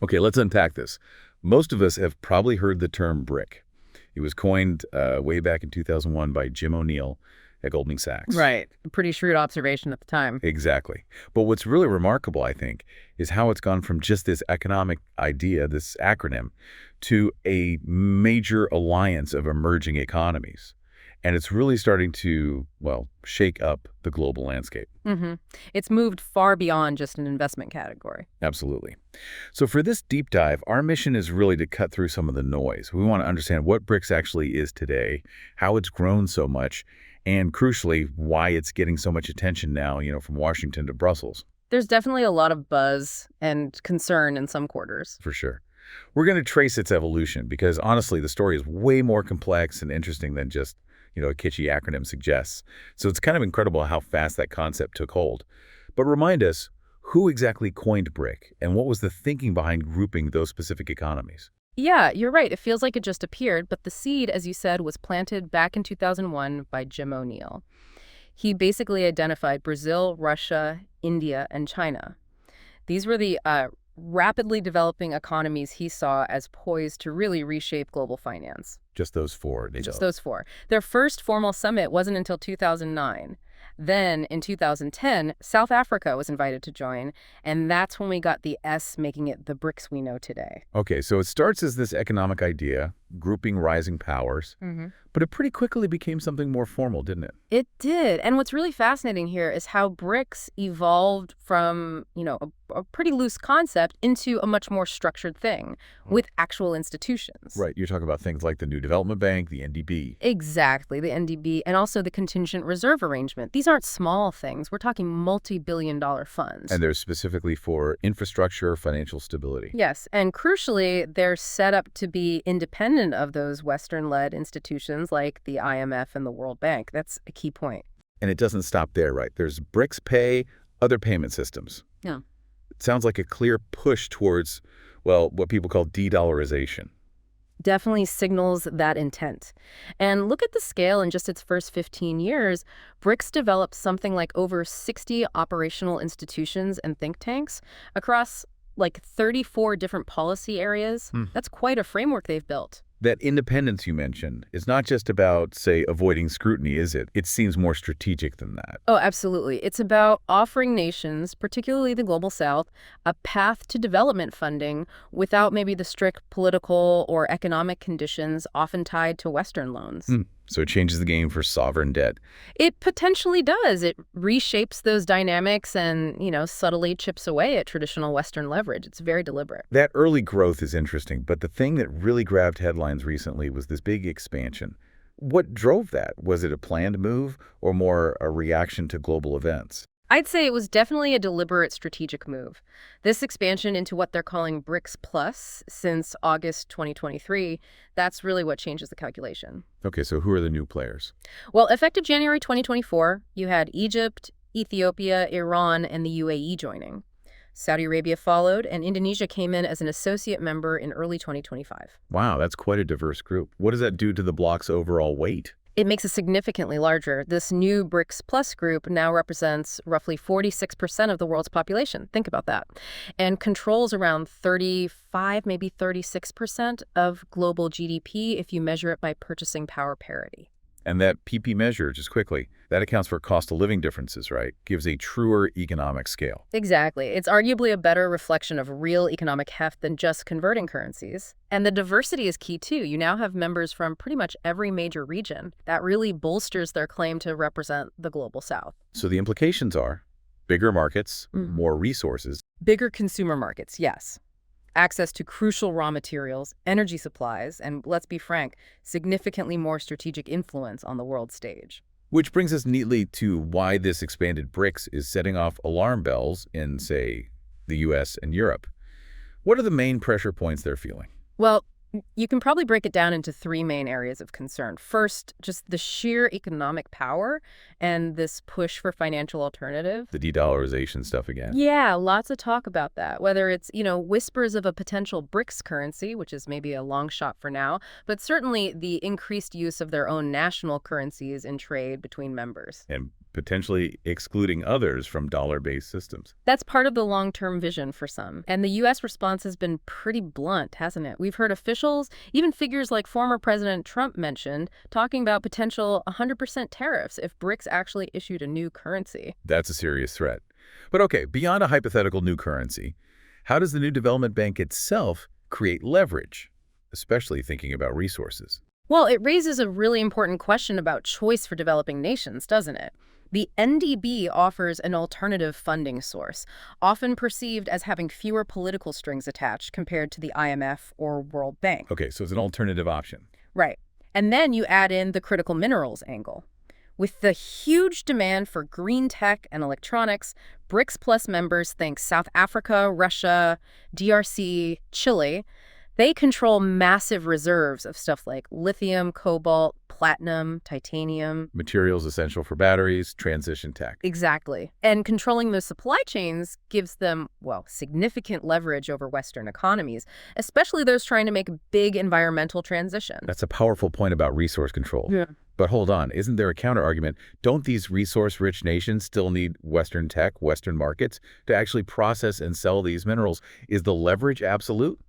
Okay, let's unpack this. Most of us have probably heard the term BRIC. It was coined way back in 2001 by Jim O'Neill at Goldman Sachs. Right. A pretty shrewd observation at the time. Exactly. But what's really remarkable, I think, is how it's gone from just this economic idea, this acronym, to a major alliance of emerging economies. And it's really starting to, well, shake up the global landscape. It's moved far beyond just an investment category. Absolutely. So for this deep dive, our mission is really to cut through some of the noise. We want to understand what BRICS actually is today, how it's grown so much, and crucially, why it's getting so much attention now, from Washington to Brussels. There's definitely a lot of buzz and concern in some quarters. For sure. We're going to trace its evolution because, honestly, the story is way more complex and interesting than just, a kitschy acronym suggests. So it's kind of incredible how fast that concept took hold. But remind us, who exactly coined BRIC, and what was the thinking behind grouping those specific economies? Yeah, you're right. It feels like it just appeared, but the seed, as you said, was planted back in 2001 by Jim O'Neill. He basically identified Brazil, Russia, India, and China. These were the rapidly developing economies he saw as poised to really reshape global finance. Just those four. Just those four. Their first formal summit wasn't until 2009. Then, in 2010, South Africa was invited to join, and that's when we got the S, making it the BRICS we know today. Okay, so it starts as this economic idea, grouping rising powers, but it pretty quickly became something more formal, didn't it? It did. And what's really fascinating here is how BRICS evolved from, a pretty loose concept into a much more structured thing with actual institutions. Right. You're talking about things like the New Development Bank, the NDB. Exactly, the NDB, and also the contingent reserve arrangement. These aren't small things. We're talking multi-billion-dollar funds. And they're specifically for infrastructure, financial stability. Yes, and crucially, they're set up to be independent of those Western-led institutions like the IMF and the World Bank. That's a key point. And it doesn't stop there, right? There's BRICS Pay, other payment systems. Yeah. It sounds like a clear push towards, well, what people call de-dollarization. Definitely signals that intent. And look at the scale in just its first 15 years. BRICS developed something like over 60 operational institutions and think tanks across like 34 different policy areas. That's quite a framework they've built. That independence you mentioned is not just about, say, avoiding scrutiny, is it? It seems more strategic than that. Oh, absolutely. It's about offering nations, particularly the Global South, a path to development funding without maybe the strict political or economic conditions often tied to Western loans. So it changes the game for sovereign debt. It potentially does. It reshapes those dynamics and, subtly chips away at traditional Western leverage. It's very deliberate. That early growth is interesting, but the thing that really grabbed headlines recently was this big expansion. What drove that? Was it a planned move or more a reaction to global events? I'd say it was definitely a deliberate strategic move. This expansion into what they're calling BRICS Plus since August 2023, that's really what changes the calculation. Okay, so who are the new players? Well, effective January 2024, you had Egypt, Ethiopia, Iran, and the UAE joining. Saudi Arabia followed, and Indonesia came in as an associate member in early 2025. Wow, that's quite a diverse group. What does that do to the bloc's overall weight? It makes it significantly larger. This new BRICS Plus group now represents roughly 46% of the world's population. Think about that. And controls around 35, maybe 36% of global GDP if you measure it by purchasing power parity. And that PP measure, just quickly, that accounts for cost of living differences, right? Gives a truer economic scale. Exactly. It's arguably a better reflection of real economic heft than just converting currencies. And the diversity is key, too. You now have members from pretty much every major region. That really bolsters their claim to represent the Global South. So the implications are bigger markets, more resources. Bigger consumer markets, yes. Access to crucial raw materials, energy supplies, and, let's be frank, significantly more strategic influence on the world stage. Which brings us neatly to why this expanded BRICS is setting off alarm bells in, say, the U.S. and Europe. What are the main pressure points they're feeling? Well, you can probably break it down into three main areas of concern. First, just the sheer economic power and this push for financial alternative. The de-dollarization stuff again. Yeah, lots of talk about that, whether it's, whispers of a potential BRICS currency, which is maybe a long shot for now, but certainly the increased use of their own national currencies in trade between members. And potentially excluding others from dollar-based systems. That's part of the long-term vision for some. And the U.S. response has been pretty blunt, hasn't it? We've heard officials, even figures like former President Trump mentioned, talking about potential 100% tariffs if BRICS actually issued a new currency. That's a serious threat. But okay, beyond a hypothetical new currency, how does the new development bank itself create leverage, especially thinking about resources? Well, it raises a really important question about choice for developing nations, doesn't it? The NDB offers an alternative funding source, often perceived as having fewer political strings attached compared to the IMF or World Bank. Okay, so it's an alternative option. Right. And then you add in the critical minerals angle. With the huge demand for green tech and electronics, BRICS Plus members think South Africa, Russia, DRC, Chile. They control massive reserves of stuff like lithium, cobalt, platinum, titanium. Materials essential for batteries, transition tech. Exactly. And controlling those supply chains gives them, well, significant leverage over Western economies, especially those trying to make a big environmental transition. That's a powerful point about resource control. Yeah. But hold on, isn't there a counter-argument? Don't these resource-rich nations still need Western tech, Western markets, to actually process and sell these minerals? Is the leverage absolute?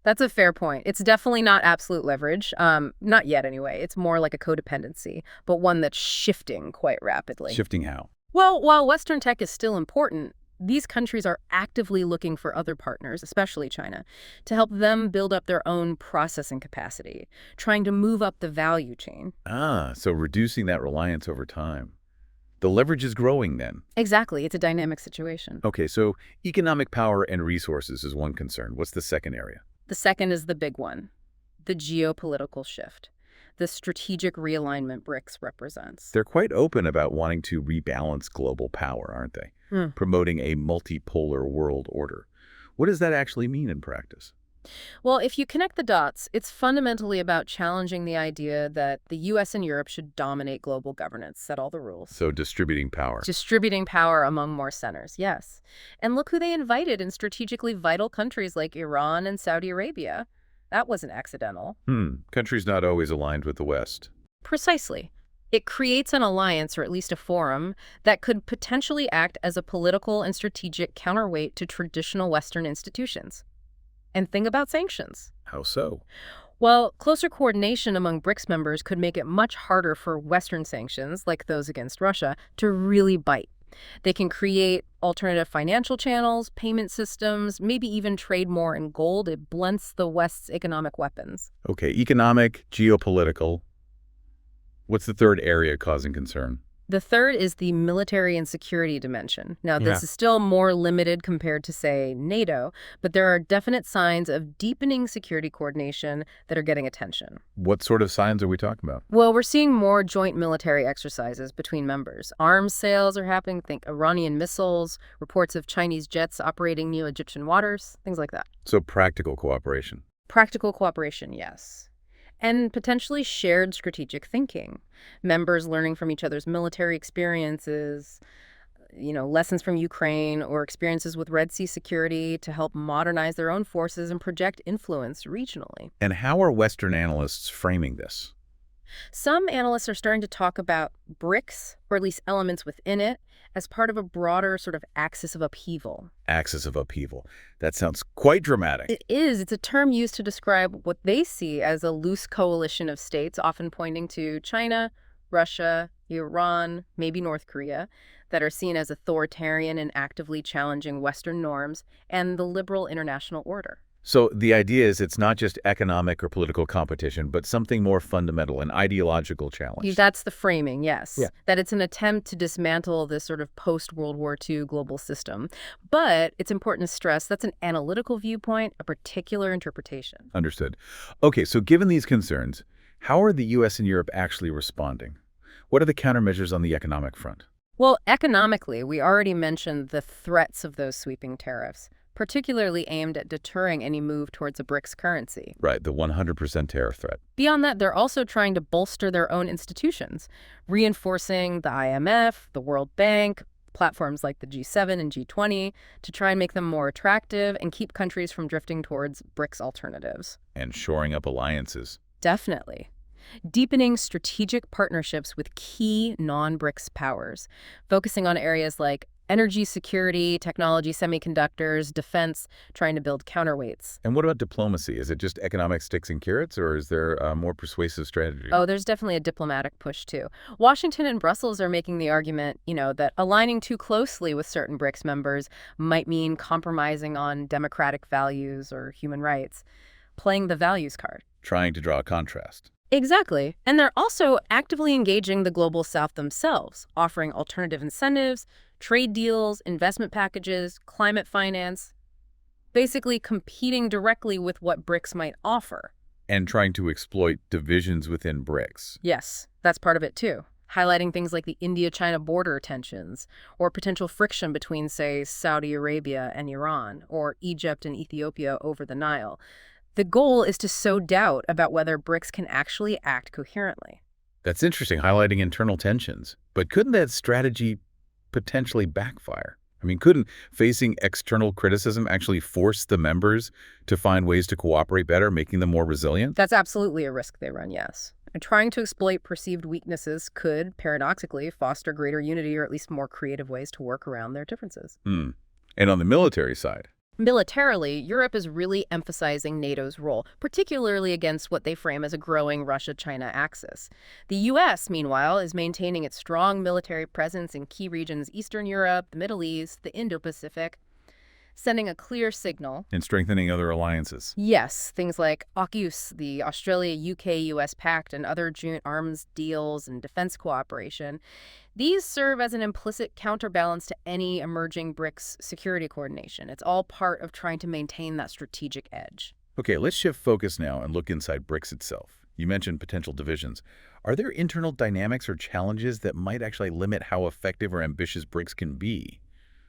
That's a fair point. It's definitely not absolute leverage. Not yet, anyway. It's more like a codependency, but one that's shifting quite rapidly. Shifting how? Well, while Western tech is still important, these countries are actively looking for other partners, especially China, to help them build up their own processing capacity, trying to move up the value chain. So reducing that reliance over time. The leverage is growing then. Exactly. It's a dynamic situation. Okay, so economic power and resources is one concern. What's the second area? The second is the big one, the geopolitical shift, the strategic realignment BRICS represents. They're quite open about wanting to rebalance global power, aren't they? Promoting a multipolar world order. What does that actually mean in practice? Well, if you connect the dots, it's fundamentally about challenging the idea that the U.S. and Europe should dominate global governance, set all the rules. So distributing power. Distributing power among more centers, yes. And look who they invited in strategically vital countries like Iran and Saudi Arabia. That wasn't accidental. Countries not always aligned with the West. Precisely. It creates an alliance, or at least a forum, that could potentially act as a political and strategic counterweight to traditional Western institutions. And think about sanctions. How so? Well, closer coordination among BRICS members could make it much harder for Western sanctions, like those against Russia, to really bite. They can create alternative financial channels, payment systems, maybe even trade more in gold. It blunts the West's economic weapons. Okay, economic, geopolitical. What's the third area causing concern? The third is the military and security dimension. Now, this is still more limited compared to, say, NATO, but there are definite signs of deepening security coordination that are getting attention. What sort of signs are we talking about? Well, we're seeing more joint military exercises between members. Arms sales are happening, think Iranian missiles, reports of Chinese jets operating near Egyptian waters, things like that. So practical cooperation. Practical cooperation, yes. And potentially shared strategic thinking. Members learning from each other's military experiences, lessons from Ukraine or experiences with Red Sea security to help modernize their own forces and project influence regionally. And how are Western analysts framing this? Some analysts are starting to talk about BRICS, or at least elements within it, as part of a broader sort of axis of upheaval. Axis of upheaval. That sounds quite dramatic. It is. It's a term used to describe what they see as a loose coalition of states, often pointing to China, Russia, Iran, maybe North Korea, that are seen as authoritarian and actively challenging Western norms and the liberal international order. So the idea is it's not just economic or political competition, but something more fundamental, an ideological challenge. That's the framing, yes. Yeah. That it's an attempt to dismantle this sort of post-World War II global system. But it's important to stress that's an analytical viewpoint, a particular interpretation. Understood. Okay, so given these concerns, how are the U.S. and Europe actually responding? What are the countermeasures on the economic front? Well, economically, we already mentioned the threats of those sweeping tariffs, particularly aimed at deterring any move towards a BRICS currency. Right, the 100% tariff threat. Beyond that, they're also trying to bolster their own institutions, reinforcing the IMF, the World Bank, platforms like the G7 and G20 to try and make them more attractive and keep countries from drifting towards BRICS alternatives. And shoring up alliances. Definitely. deepening strategic partnerships with key non-BRICS powers, focusing on areas like energy security, technology, semiconductors, defense, trying to build counterweights. And what about diplomacy? Is it just economic sticks and carrots, or is there a more persuasive strategy? Oh, there's definitely a diplomatic push, too. Washington and Brussels are making the argument, that aligning too closely with certain BRICS members might mean compromising on democratic values or human rights, playing the values card. Trying to draw a contrast. Exactly. And they're also actively engaging the Global South themselves, offering alternative incentives, trade deals, investment packages, climate finance, basically competing directly with what BRICS might offer. And trying to exploit divisions within BRICS. Yes, that's part of it too. Highlighting things like the India-China border tensions, or potential friction between, say, Saudi Arabia and Iran, or Egypt and Ethiopia over the Nile. The goal is to sow doubt about whether BRICS can actually act coherently. That's interesting, highlighting internal tensions. But couldn't that strategy potentially backfire? I mean, couldn't facing external criticism actually force the members to find ways to cooperate better, making them more resilient? That's absolutely a risk they run, yes. And trying to exploit perceived weaknesses could, paradoxically, foster greater unity or at least more creative ways to work around their differences. And on the military side? Militarily, Europe is really emphasizing NATO's role, particularly against what they frame as a growing Russia-China axis. The U.S., meanwhile, is maintaining its strong military presence in key regions Eastern Europe, the Middle East, the Indo-Pacific, sending a clear signal. And strengthening other alliances. Yes, things like AUKUS, the Australia-UK-US Pact, and other joint arms deals and defense cooperation. These serve as an implicit counterbalance to any emerging BRICS security coordination. It's all part of trying to maintain that strategic edge. Okay, let's shift focus now and look inside BRICS itself. You mentioned potential divisions. Are there internal dynamics or challenges that might actually limit how effective or ambitious BRICS can be?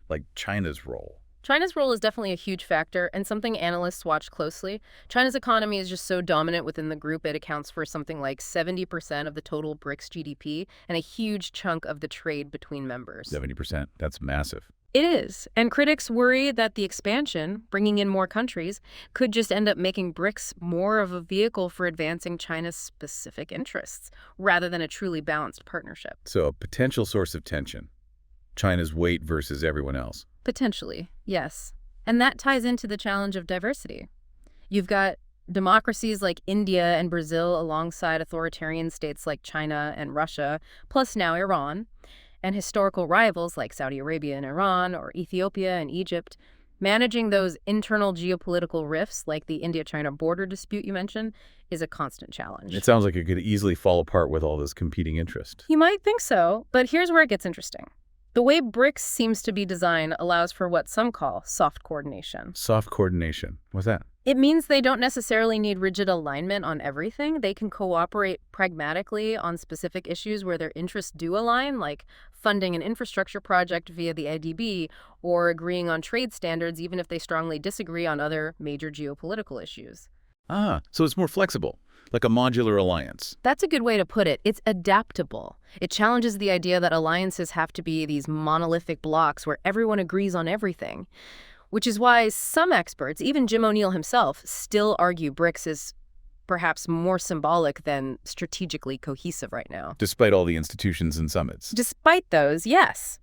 Like China's role? China's role is definitely a huge factor and something analysts watch closely. China's economy is just so dominant within the group, it accounts for something like 70% of the total BRICS GDP and a huge chunk of the trade between members. 70%. That's massive. It is. And critics worry that the expansion, bringing in more countries, could just end up making BRICS more of a vehicle for advancing China's specific interests, rather than a truly balanced partnership. So a potential source of tension. China's weight versus everyone else. Potentially, yes. And that ties into the challenge of diversity. You've got democracies like India and Brazil alongside authoritarian states like China and Russia, plus now Iran, and historical rivals like Saudi Arabia and Iran, or Ethiopia and Egypt. Managing those internal geopolitical rifts, like the India-China border dispute you mentioned, is a constant challenge. It sounds like it could easily fall apart with all this competing interest. You might think so, but here's where it gets interesting. The way BRICS seems to be designed allows for what some call soft coordination. Soft coordination. What's that? It means they don't necessarily need rigid alignment on everything. They can cooperate pragmatically on specific issues where their interests do align, like funding an infrastructure project via the IDB or agreeing on trade standards, even if they strongly disagree on other major geopolitical issues. So it's more flexible, like a modular alliance. That's a good way to put it. It's adaptable. It challenges the idea that alliances have to be these monolithic blocks where everyone agrees on everything, which is why some experts, even Jim O'Neill himself, still argue BRICS is perhaps more symbolic than strategically cohesive right now. Despite all the institutions and summits. Despite those, yes.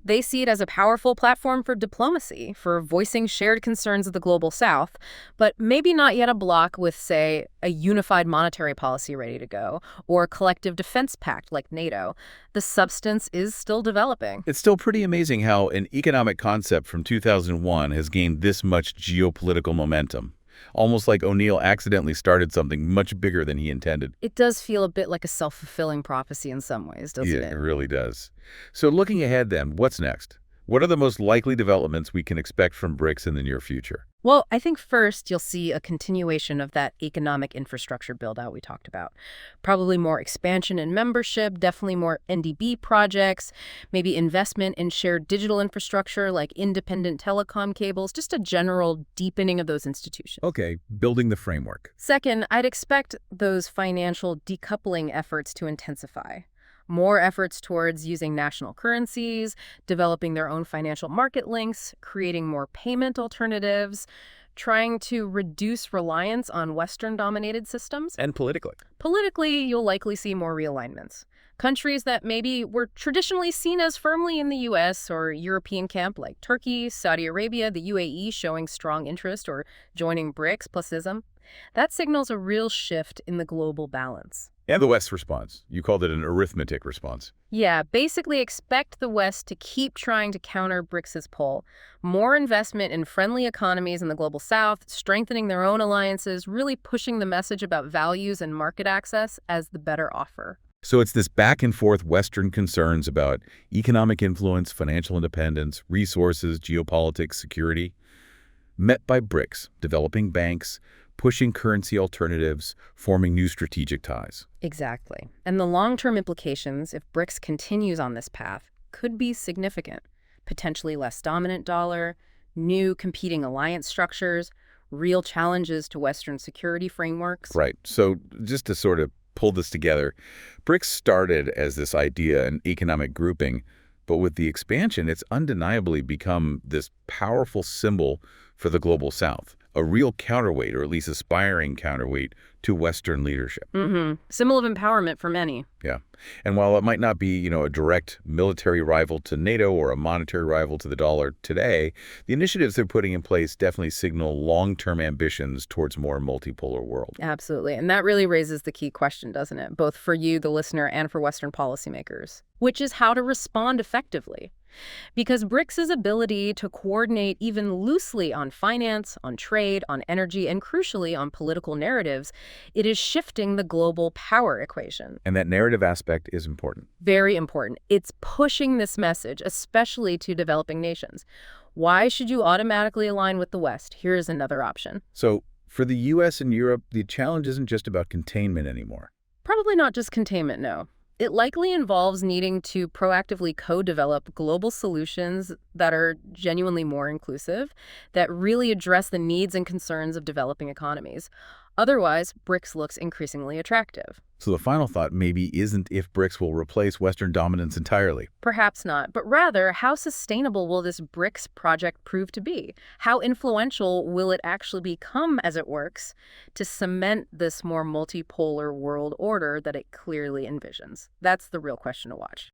They see it as a powerful platform for diplomacy, for voicing shared concerns of the Global South, but maybe not yet a bloc with, say, a unified monetary policy ready to go, or a collective defense pact like NATO. The substance is still developing. It's still pretty amazing how an economic concept from 2001 has gained this much geopolitical momentum. Almost like O'Neill accidentally started something much bigger than he intended. It does feel a bit like a self-fulfilling prophecy in some ways, doesn't it? Yeah, it really does. So looking ahead then, what's next? What are the most likely developments we can expect from BRICS in the near future? Well, I think first you'll see a continuation of that economic infrastructure build-out we talked about. Probably more expansion in membership, definitely more NDB projects, maybe investment in shared digital infrastructure like independent telecom cables, just a general deepening of those institutions. Okay, building the framework. Second, I'd expect those financial decoupling efforts to intensify. More efforts towards using national currencies, developing their own financial market links, creating more payment alternatives, trying to reduce reliance on Western-dominated systems. And politically. Politically, you'll likely see more realignments. Countries that maybe were traditionally seen as firmly in the U.S. or European camp, like Turkey, Saudi Arabia, the UAE showing strong interest or joining BRICS plus ISM, that signals a real shift in the global balance. And the West's response. You called it an arithmetic response. Yeah, basically expect the West to keep trying to counter BRICS's pull. More investment in friendly economies in the global South, strengthening their own alliances, really pushing the message about values and market access as the better offer. So it's this back and forth Western concerns about economic influence, financial independence, resources, geopolitics, security, met by BRICS, developing banks, pushing currency alternatives, forming new strategic ties. Exactly. And the long-term implications, if BRICS continues on this path, could be significant. Potentially less dominant dollar, new competing alliance structures, real challenges to Western security frameworks. Right. So just to sort of pull this together, BRICS started as this idea, an economic grouping, but with the expansion, it's undeniably become this powerful symbol for the global South, a real counterweight, or at least aspiring counterweight, to Western leadership. Symbol of empowerment for many. Yeah. And while it might not be, a direct military rival to NATO or a monetary rival to the dollar today, the initiatives they're putting in place definitely signal long-term ambitions towards a more multipolar world. Absolutely. And that really raises the key question, doesn't it? Both for you, the listener, and for Western policymakers, which is how to respond effectively. Because BRICS's ability to coordinate even loosely on finance, on trade, on energy, and crucially on political narratives, it is shifting the global power equation. And that narrative aspect is important. Very important. It's pushing this message, especially to developing nations. Why should you automatically align with the West? Here's another option. So for the U.S. and Europe, the challenge isn't just about containment anymore. Probably not just containment, no. It likely involves needing to proactively co-develop global solutions that are genuinely more inclusive, that really address the needs and concerns of developing economies. Otherwise, BRICS looks increasingly attractive. So the final thought maybe isn't if BRICS will replace Western dominance entirely. Perhaps not, but rather, how sustainable will this BRICS project prove to be? How influential will it actually become as it works to cement this more multipolar world order that it clearly envisions? That's the real question to watch.